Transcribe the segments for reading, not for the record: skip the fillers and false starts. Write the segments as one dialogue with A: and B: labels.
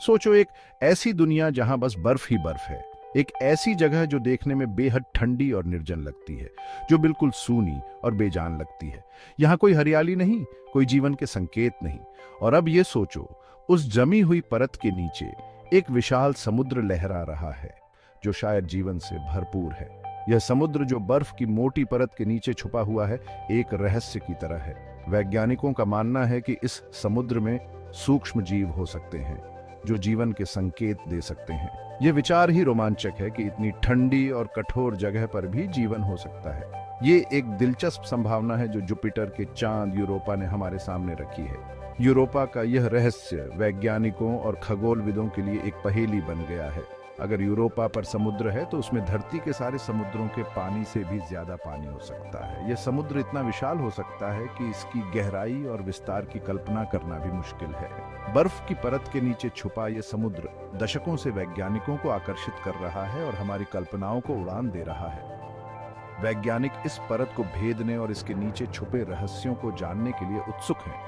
A: सोचो, एक ऐसी दुनिया जहां बस बर्फ ही बर्फ है। एक ऐसी जगह जो देखने में बेहद ठंडी और निर्जन लगती है, जो बिल्कुल सूनी और बेजान लगती है। यहाँ कोई हरियाली नहीं, कोई जीवन के संकेत नहीं। और अब ये सोचो, उस जमी हुई परत के नीचे एक विशाल समुद्र लहरा रहा है, जो शायद जीवन से भरपूर है। यह समुद्र जो बर्फ की मोटी परत के नीचे छुपा हुआ है, एक रहस्य की तरह है। वैज्ञानिकों का मानना है कि इस समुद्र में सूक्ष्म जीव हो सकते हैं, जो जीवन के संकेत दे सकते हैं। यह विचार ही रोमांचक है कि इतनी ठंडी और कठोर जगह पर भी जीवन हो सकता है। ये एक दिलचस्प संभावना है जो जुपिटर के चांद यूरोपा ने हमारे सामने रखी है। यूरोपा का यह रहस्य वैज्ञानिकों और खगोलविदों के लिए एक पहेली बन गया है। अगर यूरोपा पर समुद्र है तो उसमें धरती के सारे समुद्रों के पानी से भी ज्यादा पानी हो सकता है। यह समुद्र इतना विशाल हो सकता है कि इसकी गहराई और विस्तार की कल्पना करना भी मुश्किल है। बर्फ की परत के नीचे छुपा यह समुद्र दशकों से वैज्ञानिकों को आकर्षित कर रहा है और हमारी कल्पनाओं को उड़ान दे रहा है। वैज्ञानिक इस परत को भेदने और इसके नीचे छुपे रहस्यों को जानने के लिए उत्सुक हैं।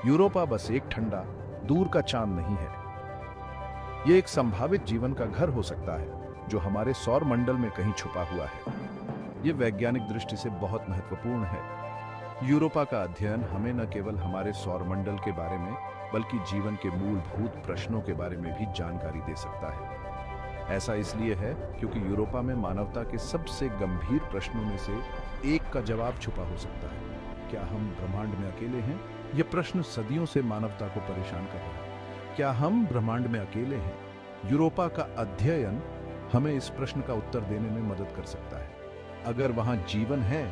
A: यूरोपा बस एक ठंडा दूर का चांद नहीं है, यह एक संभावित जीवन का घर हो सकता है जो हमारे सौर मंडल में कहीं छुपा हुआ है। यह वैज्ञानिक दृष्टि से बहुत महत्वपूर्ण है। यूरोपा का अध्ययन हमें न केवल हमारे सौर मंडल के बारे में बल्कि जीवन के मूलभूत प्रश्नों के बारे में भी जानकारी दे सकता है। ऐसा इसलिए है क्योंकि यूरोपा में मानवता के सबसे गंभीर प्रश्नों में से एक का जवाब छुपा हो सकता है। क्या हम ब्रह्मांड में अकेले हैं? यह प्रश्न सदियों से मानवता को परेशान कर रहा है। क्या हम ब्रह्मांड में अकेले हैं? यूरोपा का अध्ययन हमें इस प्रश्न का उत्तर देने में मदद कर सकता है। अगर वहां जीवन है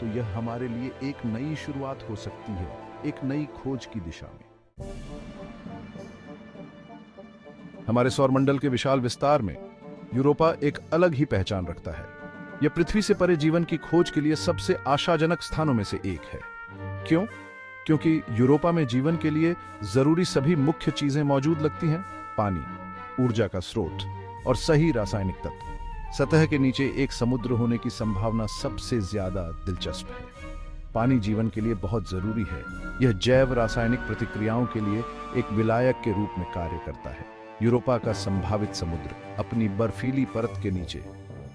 A: तो यह हमारे लिए एक नई शुरुआत हो सकती है, एक नई खोज की दिशा में। हमारे सौरमंडल के विशाल विस्तार में यूरोपा एक अलग ही पहचान रखता है। यह पृथ्वी से परे जीवन की खोज के लिए सबसे आशाजनक स्थानों में से एक है। क्यों? क्योंकि यूरोपा में जीवन के लिए जरूरी सभी मुख्य चीजें मौजूद लगती हैं। पानी, ऊर्जा का स्रोत और सही रासायनिक तत्व। सतह के नीचे एक समुद्र होने की संभावना सबसे ज्यादा दिलचस्प है। पानी जीवन के लिए बहुत जरूरी है। यह जैव रासायनिक प्रतिक्रियाओं के लिए एक विलायक के रूप में कार्य करता है। यूरोपा का संभावित समुद्र अपनी बर्फीली परत के नीचे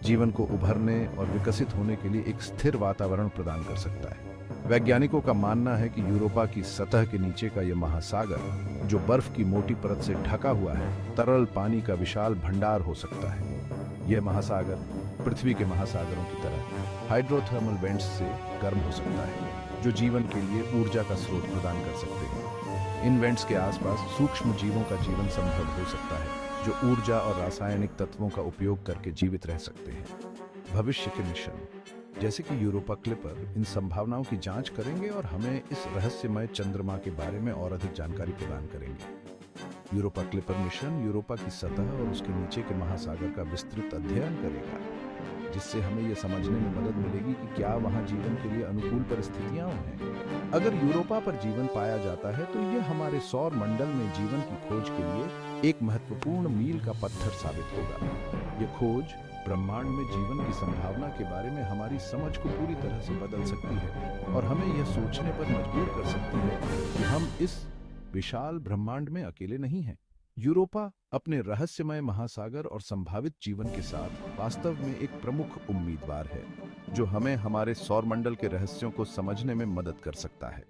A: जीवन को उभरने और विकसित होने के लिए एक स्थिर वातावरण प्रदान कर सकता है। वैज्ञानिकों का मानना है कि यूरोपा की सतह के नीचे का यह महासागर, जो बर्फ की मोटी परत से ढका हुआ है, तरल पानी का विशाल भंडार हो सकता है। यह महासागर पृथ्वी के महासागरों की तरह हाइड्रोथर्मल वेंट्स से गर्म हो सकता है, जो जीवन के लिए ऊर्जा का स्रोत प्रदान कर सकते हैं। इन वेंट्स के आसपास सूक्ष्म जीवों का जीवन संभव हो सकता है, जो ऊर्जा और रासायनिक तत्वों का उपयोग करके जीवित रह सकते हैं। भविष्य के मिशन जैसे कि यूरोपा क्लिपर इन संभावनाओं की जांच करेंगे और हमें इस रहस्यमय चंद्रमा के बारे में और अधिक जानकारी प्रदान करेंगे। यूरोपा क्लिपर मिशन यूरोपा की सतह और उसके नीचे के महासागर का विस्तृत अध्ययन करेगा, जिससे हमें यह समझने में मदद मिलेगी कि क्या वहां जीवन के लिए अनुकूल परिस्थितियां हैं। अगर यूरोपा पर जीवन पाया जाता है तो यह हमारे सौर मंडल में जीवन की खोज के लिए एक महत्वपूर्ण मील का पत्थर साबित होगा। यह खोज ब्रह्मांड में जीवन की संभावना के बारे में हमारी समझ को पूरी तरह से बदल सकती है और हमें यह सोचने पर मजबूर कर सकती है कि हम इस विशाल ब्रह्मांड में अकेले नहीं हैं। यूरोपा अपने रहस्यमय महासागर और संभावित जीवन के साथ वास्तव में एक प्रमुख उम्मीदवार है, जो हमें हमारे सौरमंडल के रहस्यों को समझने में मदद कर सकता है।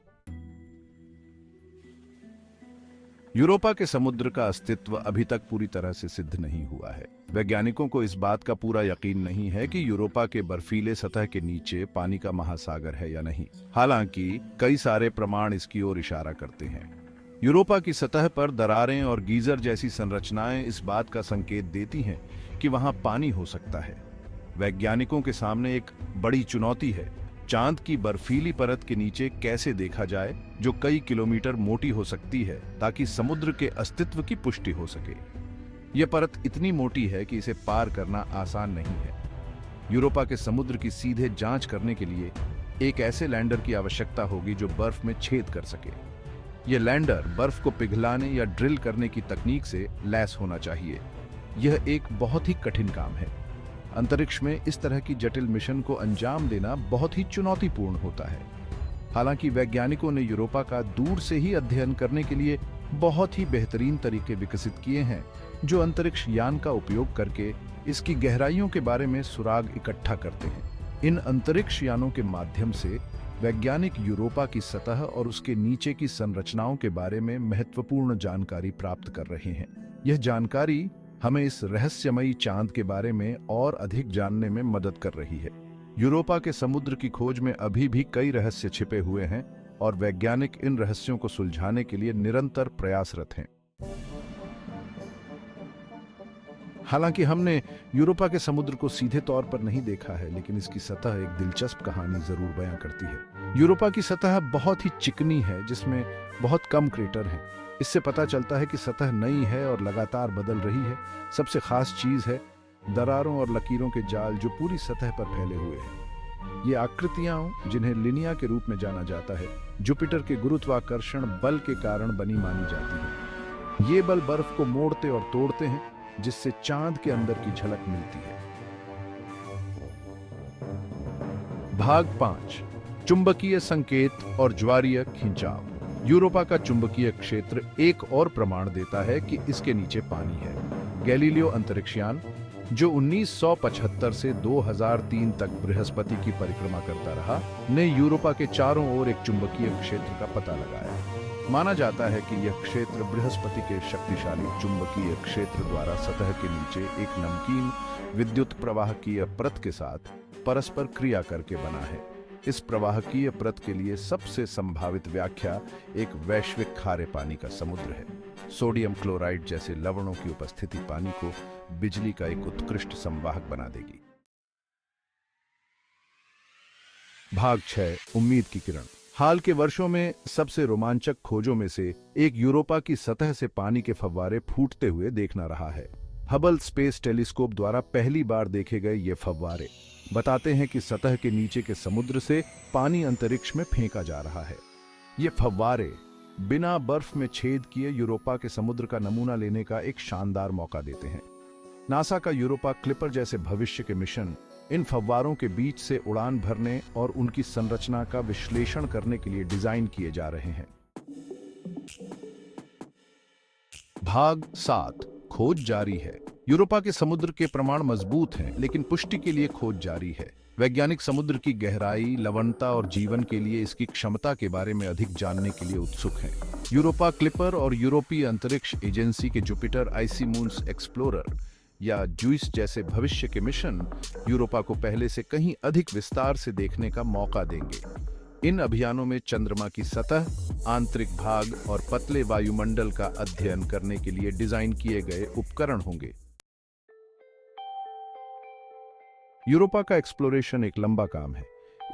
A: यूरोपा के समुद्र का अस्तित्व अभी तक पूरी तरह से सिद्ध नहीं हुआ है। वैज्ञानिकों को इस बात का पूरा यकीन नहीं है कि यूरोपा के बर्फीले सतह के नीचे पानी का महासागर है या नहीं। हालांकि कई सारे प्रमाण इसकी ओर इशारा करते हैं। यूरोपा की सतह पर दरारें और गीजर जैसी संरचनाएं इस बात का संकेत देती हैं कि वहां पानी हो सकता है। वैज्ञानिकों के सामने एक बड़ी चुनौती है, चांद की बर्फीली परत के नीचे कैसे देखा जाए, जो कई किलोमीटर मोटी हो सकती है, ताकि समुद्र के अस्तित्व की पुष्टि हो सके। यह परत इतनी मोटी है कि इसे पार करना आसान नहीं है। यूरोपा के समुद्र की सीधे जांच करने के लिए एक ऐसे लैंडर की आवश्यकता होगी जो बर्फ में छेद कर सके। यह लैंडर बर्फ को पिघलाने या ड्रिल करने की तकनीक से लैस होना चाहिए। यह एक बहुत ही कठिन काम है। अंतरिक्ष में इस तरह की जटिल मिशन को अंजाम देना बहुत ही चुनौतीपूर्ण होता है। हालांकि वैज्ञानिकों ने यूरोपा का दूर से ही अध्ययन करने के लिए बहुत ही बेहतरीन तरीके विकसित किए हैं जो अंतरिक्ष यान का उपयोग करके इसकी गहराइयों के बारे में सुराग इकट्ठा करते हैं। इन अंतरिक्ष यानों के माध्यम से वैज्ञानिक यूरोपा की सतह और उसके नीचे की संरचनाओं के बारे में महत्वपूर्ण जानकारी प्राप्त कर रहे हैं। यह जानकारी हमें इस रहस्यमयी चांद के बारे में और अधिक जानने में मदद कर रही है। यूरोपा के समुद्र की खोज में अभी भी कई रहस्य छिपे हुए हैं और वैज्ञानिक इन रहस्यों को सुलझाने के लिए निरंतर प्रयासरत हैं। हालांकि हमने यूरोपा के समुद्र को सीधे तौर पर नहीं देखा है, लेकिन इसकी सतह एक दिलचस्प कहानी जरूर बयां करती है। यूरोपा की सतह बहुत ही चिकनी है, जिसमें बहुत कम क्रेटर हैं। इससे पता चलता है कि सतह नई है और लगातार बदल रही है। सबसे खास चीज है दरारों और लकीरों के जाल जो पूरी सतह पर फैले हुए हैं। ये आकृतियां, जिन्हें लिनिया के रूप में जाना जाता है, जुपिटर के गुरुत्वाकर्षण बल के कारण बनी मानी जाती है। ये बल बर्फ को मोड़ते और तोड़ते हैं, जिससे चांद के अंदर की झलक मिलती है। भाग 5, चुंबकीय संकेत और ज्वारीय खिंचाव। यूरोपा का चुंबकीय क्षेत्र एक और प्रमाण देता है कि इसके नीचे पानी है। गैलीलियो अंतरिक्षयान, जो 1975 से 2003 तक बृहस्पति की परिक्रमा करता रहा, ने यूरोपा के चारों ओर एक चुंबकीय क्षेत्र का पता लगाया। माना जाता है कि यह क्षेत्र बृहस्पति के शक्तिशाली चुंबकीय क्षेत्र द्वारा सतह के नीचे एक नमकीन विद्युत प्रवाहकीय परत के साथ परस्पर क्रिया करके बना है। इस प्रवाहकीय परत के लिए सबसे संभावित व्याख्या एक वैश्विक खारे पानी का समुद्र है। सोडियम क्लोराइड जैसे लवणों की उपस्थिति पानी को बिजली का एक उत्कृष्ट संवाहक बना देगी। भाग 6, उम्मीद की किरण। हाल के वर्षों में सबसे रोमांचक खोजों में से एक यूरोपा की सतह से पानी के फव्वारे फूटते हुए देखना रहा है। हबल स्पेस टेलीस्कोप द्वारा पहली बार देखे गए ये फव्वारे बताते हैं कि सतह के नीचे के समुद्र से पानी अंतरिक्ष में फेंका जा रहा है। ये फव्वारे बिना बर्फ में छेद किए यूरोपा के समुद्र का नमूना लेने का एक शानदार मौका देते हैं। नासा का यूरोपा क्लिपर जैसे भविष्य के मिशन इन फव्वारों के बीच से उड़ान भरने और उनकी संरचना का विश्लेषण करने के लिए डिजाइन किए जा रहे हैं। भाग 7, खोज जारी है। यूरोपा के समुद्र के प्रमाण मजबूत हैं, लेकिन पुष्टि के लिए खोज जारी है। वैज्ञानिक समुद्र की गहराई, लवणता और जीवन के लिए इसकी क्षमता के बारे में अधिक जानने के लिए उत्सुक हैं। यूरोपा क्लिपर और यूरोपीय अंतरिक्ष एजेंसी के जुपिटर आइसी मून्स एक्सप्लोरर या जुइस जैसे भविष्य के मिशन यूरोपा को पहले से कहीं अधिक विस्तार से देखने का मौका देंगे। इन अभियानों में चंद्रमा की सतह, आंतरिक भाग और पतले वायुमंडल का अध्ययन करने के लिए डिजाइन किए गए उपकरण होंगे। यूरोपा का एक्सप्लोरेशन एक लंबा काम है।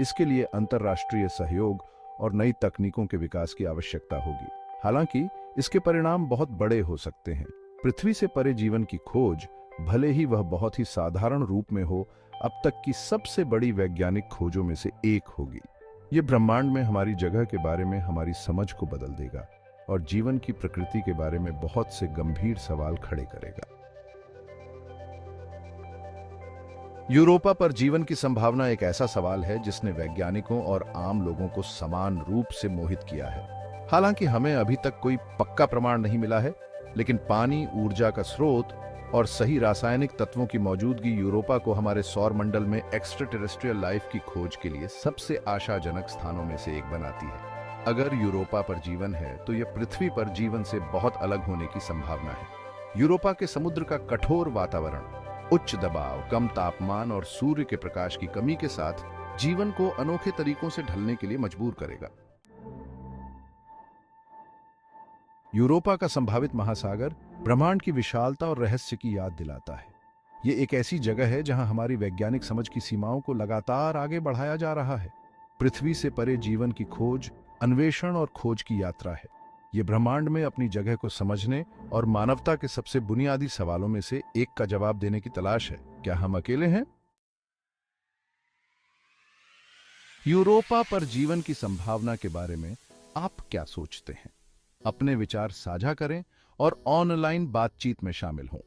A: इसके लिए अंतर्राष्ट्रीय सहयोग और नई तकनीकों के विकास की आवश्यकता होगी। हालांकि इसके परिणाम बहुत बड़े हो सकते हैं। पृथ्वी से परे जीवन की खोज, भले ही वह बहुत ही साधारण रूप में हो, अब तक की सबसे बड़ी वैज्ञानिक खोजों में से एक होगी। यह ब्रह्मांड में हमारी जगह के बारे में हमारी समझ को बदल देगा और जीवन की प्रकृति के बारे में बहुत से गंभीर सवाल खड़े करेगा। यूरोपा पर जीवन की संभावना एक ऐसा सवाल है जिसने वैज्ञानिकों और आम लोगों को समान रूप से मोहित किया है। हालांकि हमें अभी तक कोई पक्का प्रमाण नहीं मिला है, लेकिन पानी, ऊर्जा का स्रोत और सही रासायनिक तत्वों की मौजूदगी यूरोपा को हमारे सौर मंडल में एक्स्ट्रा टेरेस्ट्रियल लाइफ की खोज के लिए सबसे आशाजनक स्थानों में से एक बनाती है। अगर यूरोपा पर जीवन है तो यह पृथ्वी पर जीवन से बहुत अलग होने की संभावना है। यूरोपा के समुद्र का कठोर वातावरण, उच्च दबाव, कम तापमान और सूर्य के प्रकाश की कमी के साथ जीवन को अनोखे तरीकों से ढलने के लिए मजबूर करेगा। यूरोपा का संभावित महासागर ब्रह्मांड की विशालता और रहस्य की याद दिलाता है। यह एक ऐसी जगह है जहां हमारी वैज्ञानिक समझ की सीमाओं को लगातार आगे बढ़ाया जा रहा है। पृथ्वी से परे जीवन की खोज, अन्वेषण और खोज की यात्रा है। यह ब्रह्मांड में अपनी जगह को समझने और मानवता के सबसे बुनियादी सवालों में से एक का जवाब देने की तलाश है। क्या हम अकेले हैं? यूरोपा पर जीवन की संभावना के बारे में आप क्या सोचते हैं? अपने विचार साझा करें और ऑनलाइन बातचीत में शामिल हों।